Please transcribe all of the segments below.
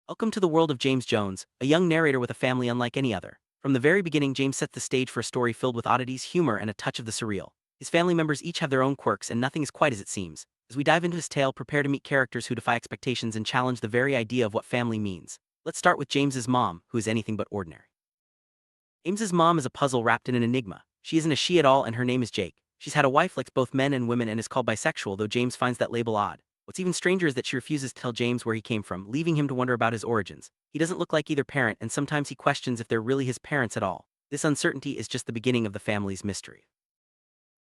Welcome to the world of James Jones, a young narrator with a family unlike any other. From the very beginning, James sets the stage for a story filled with oddities, humor, and a touch of the surreal. His family members each have their own quirks, and nothing is quite as it seems. As we dive into his tale, prepare to meet characters who defy expectations and challenge the very idea of what family means. Let's start with James's mom, who is anything but ordinary. James's mom is a puzzle wrapped in an enigma. She isn't a she at all, and her name is Jake. She's had a wife likes both men and women and is called bisexual, though James finds that label odd. What's even stranger is that she refuses to tell James where he came from, leaving him to wonder about his origins. He doesn't look like either parent, and sometimes he questions if they're really his parents at all. This uncertainty is just the beginning of the family's mystery.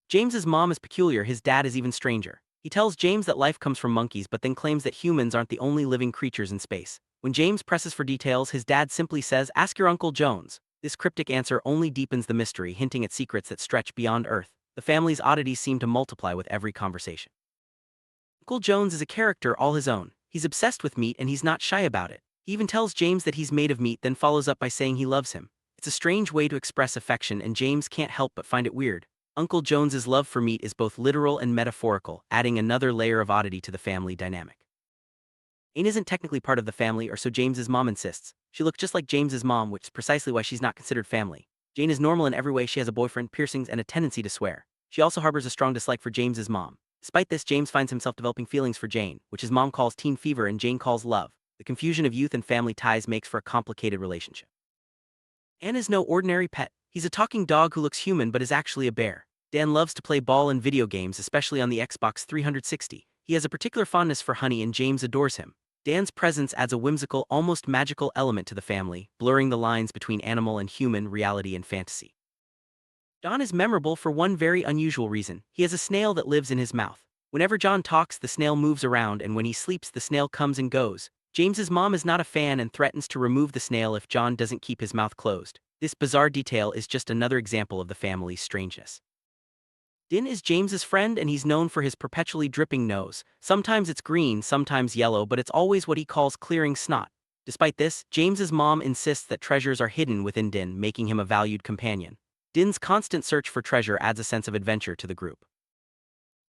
James's mom is peculiar, his dad is even stranger. He tells James that life comes from monkeys but then claims that humans aren't the only living creatures in space. When James presses for details, his dad simply says, "Ask your Uncle Jones." This cryptic answer only deepens the mystery, hinting at secrets that stretch beyond Earth. The family's oddities seem to multiply with every conversation. Uncle Jones is a character all his own. He's obsessed with meat and he's not shy about it. He even tells James that he's made of meat, then follows up by saying he loves him. It's a strange way to express affection, and James can't help but find it weird. Uncle Jones's love for meat is both literal and metaphorical, adding another layer of oddity to the family dynamic. Jane isn't technically part of the family, or so James's mom insists. She looks just like James's mom, which is precisely why she's not considered family. Jane is normal in every way. She has a boyfriend, piercings, and a tendency to swear. She also harbors a strong dislike for James's mom. Despite this, James finds himself developing feelings for Jane, which his mom calls teen fever and Jane calls love. The confusion of youth and family ties makes for a complicated relationship. Dan is no ordinary pet. He's a talking dog who looks human but is actually a bear. Dan loves to play ball and video games, especially on the Xbox 360. He has a particular fondness for Honey, and James adores him. Dan's presence adds a whimsical, almost magical element to the family, blurring the lines between animal and human, reality and fantasy. John is memorable for one very unusual reason. He has a snail that lives in his mouth. Whenever John talks, the snail moves around, and when he sleeps, the snail comes and goes. James's mom is not a fan and threatens to remove the snail if John doesn't keep his mouth closed. This bizarre detail is just another example of the family's strangeness. Din is James's friend, and he's known for his perpetually dripping nose. Sometimes it's green, sometimes yellow, but it's always what he calls clearing snot. Despite this, James's mom insists that treasures are hidden within Din, making him a valued companion. Din's constant search for treasure adds a sense of adventure to the group.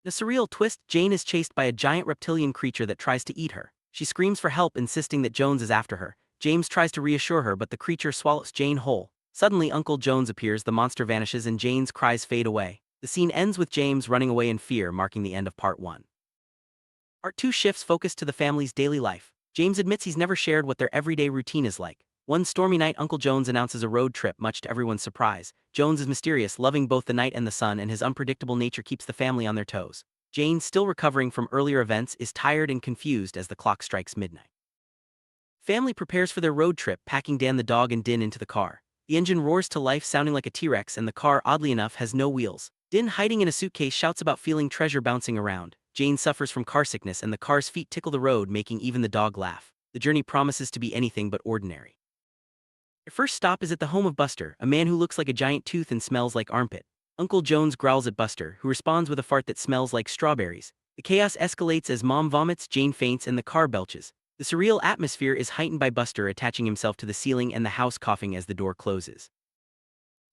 In a surreal twist, Jane is chased by a giant reptilian creature that tries to eat her. She screams for help, insisting that Jones is after her. James tries to reassure her, but the creature swallows Jane whole. Suddenly, Uncle Jones appears, the monster vanishes, and Jane's cries fade away. The scene ends with James running away in fear, marking the end of Part 1. Part 2 shifts focus to the family's daily life. James admits he's never shared what their everyday routine is like. One stormy night, Uncle Jones announces a road trip, much to everyone's surprise. Jones is mysterious, loving both the night and the sun, and his unpredictable nature keeps the family on their toes. Jane, still recovering from earlier events, is tired and confused as the clock strikes midnight. Family prepares for their road trip, packing Dan the dog and Din into the car. The engine roars to life, sounding like a T-Rex, and the car, oddly enough, has no wheels. Din, hiding in a suitcase, shouts about feeling treasure bouncing around. Jane suffers from car sickness, and the car's feet tickle the road, making even the dog laugh. The journey promises to be anything but ordinary. Their first stop is at the home of Buster, a man who looks like a giant tooth and smells like armpit. Uncle Jones growls at Buster, who responds with a fart that smells like strawberries. The chaos escalates as Mom vomits, Jane faints, and the car belches. The surreal atmosphere is heightened by Buster attaching himself to the ceiling and the house coughing as the door closes.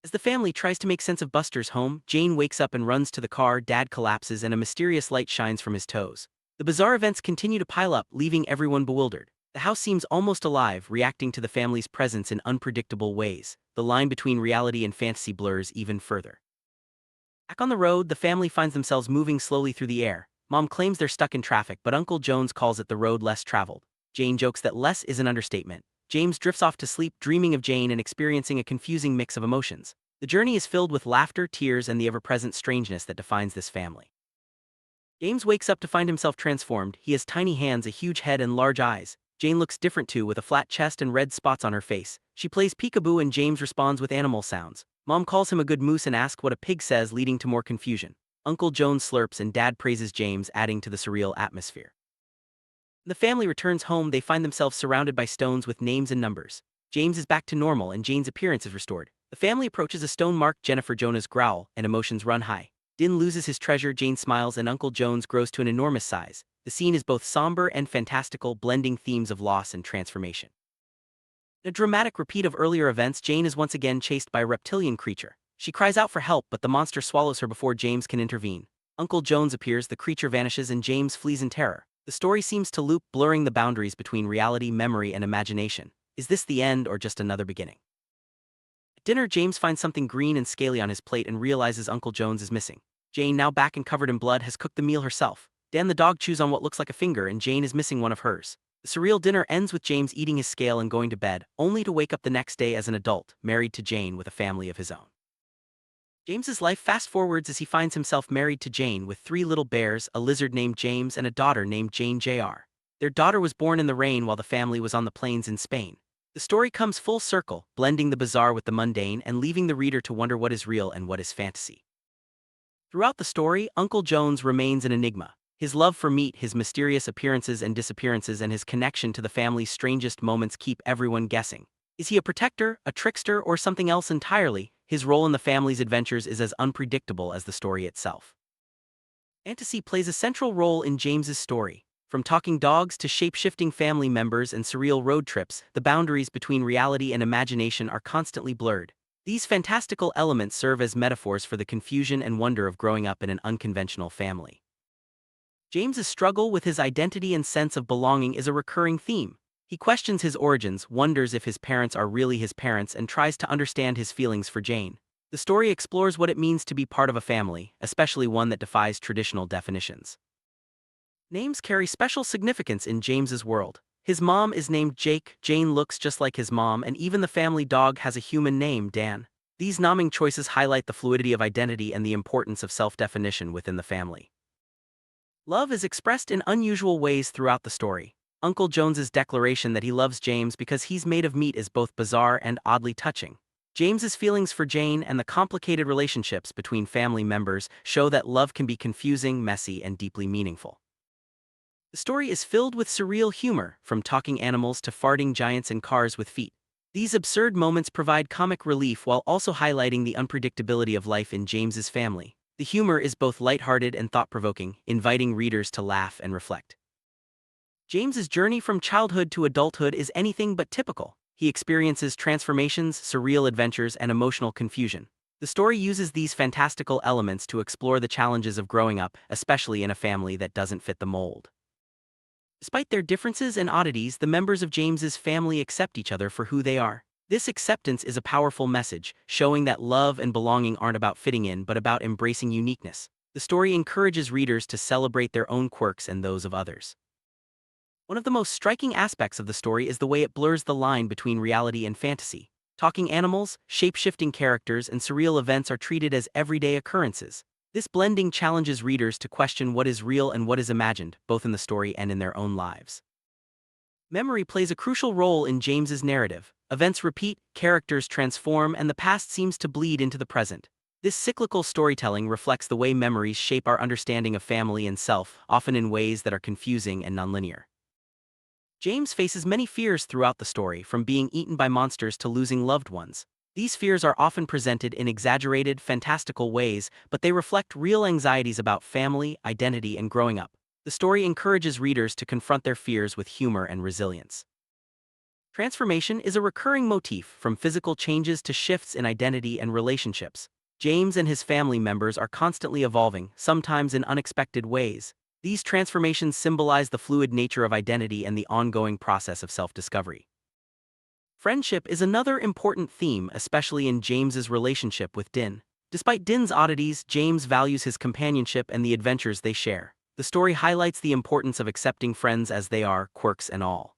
As the family tries to make sense of Buster's home, Jane wakes up and runs to the car, Dad collapses, and a mysterious light shines from his toes. The bizarre events continue to pile up, leaving everyone bewildered. The house seems almost alive, reacting to the family's presence in unpredictable ways. The line between reality and fantasy blurs even further. Back on the road, the family finds themselves moving slowly through the air. Mom claims they're stuck in traffic, but Uncle Jones calls it the road less traveled. Jane jokes that less is an understatement. James drifts off to sleep, dreaming of Jane and experiencing a confusing mix of emotions. The journey is filled with laughter, tears, and the ever-present strangeness that defines this family. James wakes up to find himself transformed. He has tiny hands, a huge head, and large eyes. Jane looks different too, with a flat chest and red spots on her face. She plays peekaboo and James responds with animal sounds. Mom calls him a good moose and asks what a pig says, leading to more confusion. Uncle Jones slurps and Dad praises James, adding to the surreal atmosphere. When the family returns home, they find themselves surrounded by stones with names and numbers. James is back to normal and Jane's appearance is restored. The family approaches a stone marked Jennifer Jonah's growl, and emotions run high. Din loses his treasure, Jane smiles, and Uncle Jones grows to an enormous size. The scene is both somber and fantastical, blending themes of loss and transformation. In a dramatic repeat of earlier events, Jane is once again chased by a reptilian creature. She cries out for help, but the monster swallows her before James can intervene. Uncle Jones appears, the creature vanishes, and James flees in terror. The story seems to loop, blurring the boundaries between reality, memory, and imagination. Is this the end or just another beginning? At dinner, James finds something green and scaly on his plate and realizes Uncle Jones is missing. Jane, now back and covered in blood, has cooked the meal herself. Dan the dog chews on what looks like a finger and Jane is missing one of hers. The surreal dinner ends with James eating his scale and going to bed, only to wake up the next day as an adult, married to Jane with a family of his own. James's life fast forwards as he finds himself married to Jane with 3 little bears, a lizard named James, and a daughter named Jane Jr. Their daughter was born in the rain while the family was on the plains in Spain. The story comes full circle, blending the bizarre with the mundane and leaving the reader to wonder what is real and what is fantasy. Throughout the story, Uncle Jones remains an enigma. His love for meat, his mysterious appearances and disappearances, and his connection to the family's strangest moments keep everyone guessing. Is he a protector, a trickster, or something else entirely? His role in the family's adventures is as unpredictable as the story itself. Fantasy plays a central role in James's story. From talking dogs to shape-shifting family members and surreal road trips, the boundaries between reality and imagination are constantly blurred. These fantastical elements serve as metaphors for the confusion and wonder of growing up in an unconventional family. James's struggle with his identity and sense of belonging is a recurring theme. He questions his origins, wonders if his parents are really his parents, and tries to understand his feelings for Jane. The story explores what it means to be part of a family, especially one that defies traditional definitions. Names carry special significance in James's world. His mom is named Jake, Jane looks just like his mom, and even the family dog has a human name, Dan. These naming choices highlight the fluidity of identity and the importance of self-definition within the family. Love is expressed in unusual ways throughout the story. Uncle Jones's declaration that he loves James because he's made of meat is both bizarre and oddly touching. James's feelings for Jane and the complicated relationships between family members show that love can be confusing, messy, and deeply meaningful. The story is filled with surreal humor, from talking animals to farting giants in cars with feet. These absurd moments provide comic relief while also highlighting the unpredictability of life in James's family. The humor is both lighthearted and thought-provoking, inviting readers to laugh and reflect. James's journey from childhood to adulthood is anything but typical. He experiences transformations, surreal adventures, and emotional confusion. The story uses these fantastical elements to explore the challenges of growing up, especially in a family that doesn't fit the mold. Despite their differences and oddities, the members of James's family accept each other for who they are. This acceptance is a powerful message, showing that love and belonging aren't about fitting in but about embracing uniqueness. The story encourages readers to celebrate their own quirks and those of others. One of the most striking aspects of the story is the way it blurs the line between reality and fantasy. Talking animals, shape-shifting characters, and surreal events are treated as everyday occurrences. This blending challenges readers to question what is real and what is imagined, both in the story and in their own lives. Memory plays a crucial role in James's narrative. Events repeat, characters transform, and the past seems to bleed into the present. This cyclical storytelling reflects the way memories shape our understanding of family and self, often in ways that are confusing and nonlinear. James faces many fears throughout the story, from being eaten by monsters to losing loved ones. These fears are often presented in exaggerated, fantastical ways, but they reflect real anxieties about family, identity, and growing up. The story encourages readers to confront their fears with humor and resilience. Transformation is a recurring motif, from physical changes to shifts in identity and relationships. James and his family members are constantly evolving, sometimes in unexpected ways. These transformations symbolize the fluid nature of identity and the ongoing process of self-discovery. Friendship is another important theme, especially in James's relationship with Din. Despite Din's oddities, James values his companionship and the adventures they share. The story highlights the importance of accepting friends as they are, quirks and all.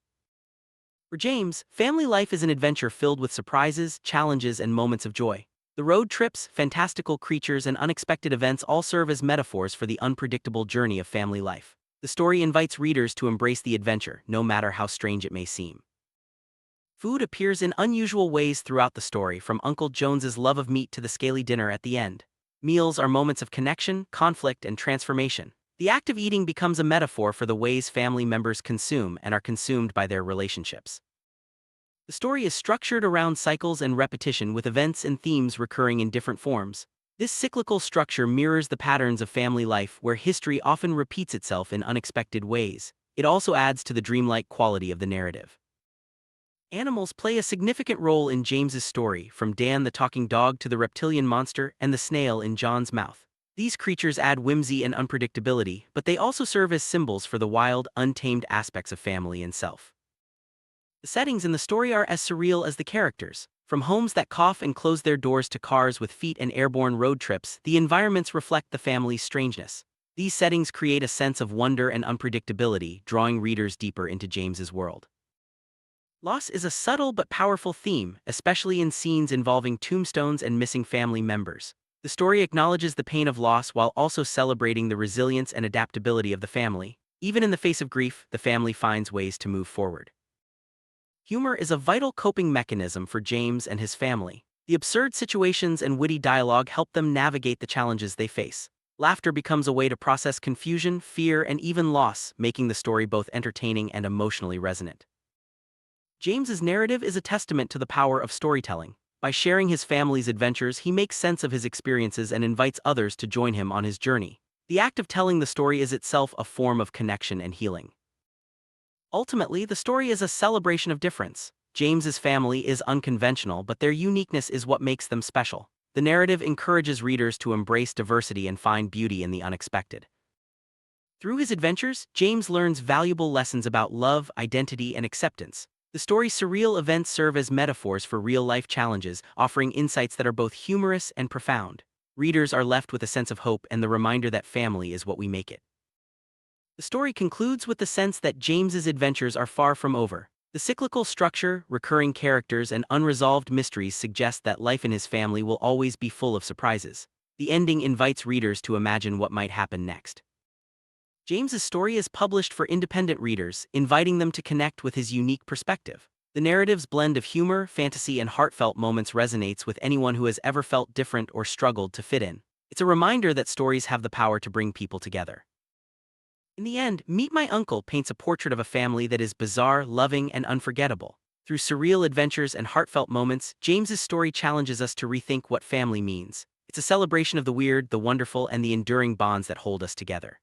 For James, family life is an adventure filled with surprises, challenges, and moments of joy. The road trips, fantastical creatures, and unexpected events all serve as metaphors for the unpredictable journey of family life. The story invites readers to embrace the adventure, no matter how strange it may seem. Food appears in unusual ways throughout the story, from Uncle Jones's love of meat to the scaly dinner at the end. Meals are moments of connection, conflict, and transformation. The act of eating becomes a metaphor for the ways family members consume and are consumed by their relationships. The story is structured around cycles and repetition, with events and themes recurring in different forms. This cyclical structure mirrors the patterns of family life, where history often repeats itself in unexpected ways. It also adds to the dreamlike quality of the narrative. Animals play a significant role in James's story, from Dan the talking dog to the reptilian monster and the snail in John's mouth. These creatures add whimsy and unpredictability, but they also serve as symbols for the wild, untamed aspects of family and self. The settings in the story are as surreal as the characters. From homes that cough and close their doors to cars with feet and airborne road trips, the environments reflect the family's strangeness. These settings create a sense of wonder and unpredictability, drawing readers deeper into James's world. Loss is a subtle but powerful theme, especially in scenes involving tombstones and missing family members. The story acknowledges the pain of loss while also celebrating the resilience and adaptability of the family. Even in the face of grief, the family finds ways to move forward. Humor is a vital coping mechanism for James and his family. The absurd situations and witty dialogue help them navigate the challenges they face. Laughter becomes a way to process confusion, fear, and even loss, making the story both entertaining and emotionally resonant. James's narrative is a testament to the power of storytelling. By sharing his family's adventures, he makes sense of his experiences and invites others to join him on his journey. The act of telling the story is itself a form of connection and healing. Ultimately, the story is a celebration of difference. James's family is unconventional, but their uniqueness is what makes them special. The narrative encourages readers to embrace diversity and find beauty in the unexpected. Through his adventures, James learns valuable lessons about love, identity, and acceptance. The story's surreal events serve as metaphors for real-life challenges, offering insights that are both humorous and profound. Readers are left with a sense of hope and the reminder that family is what we make it. The story concludes with the sense that James's adventures are far from over. The cyclical structure, recurring characters, and unresolved mysteries suggest that life in his family will always be full of surprises. The ending invites readers to imagine what might happen next. James's story is published for independent readers, inviting them to connect with his unique perspective. The narrative's blend of humor, fantasy, and heartfelt moments resonates with anyone who has ever felt different or struggled to fit in. It's a reminder that stories have the power to bring people together. In the end, Meet My Uncle paints a portrait of a family that is bizarre, loving, and unforgettable. Through surreal adventures and heartfelt moments, James's story challenges us to rethink what family means. It's a celebration of the weird, the wonderful, and the enduring bonds that hold us together.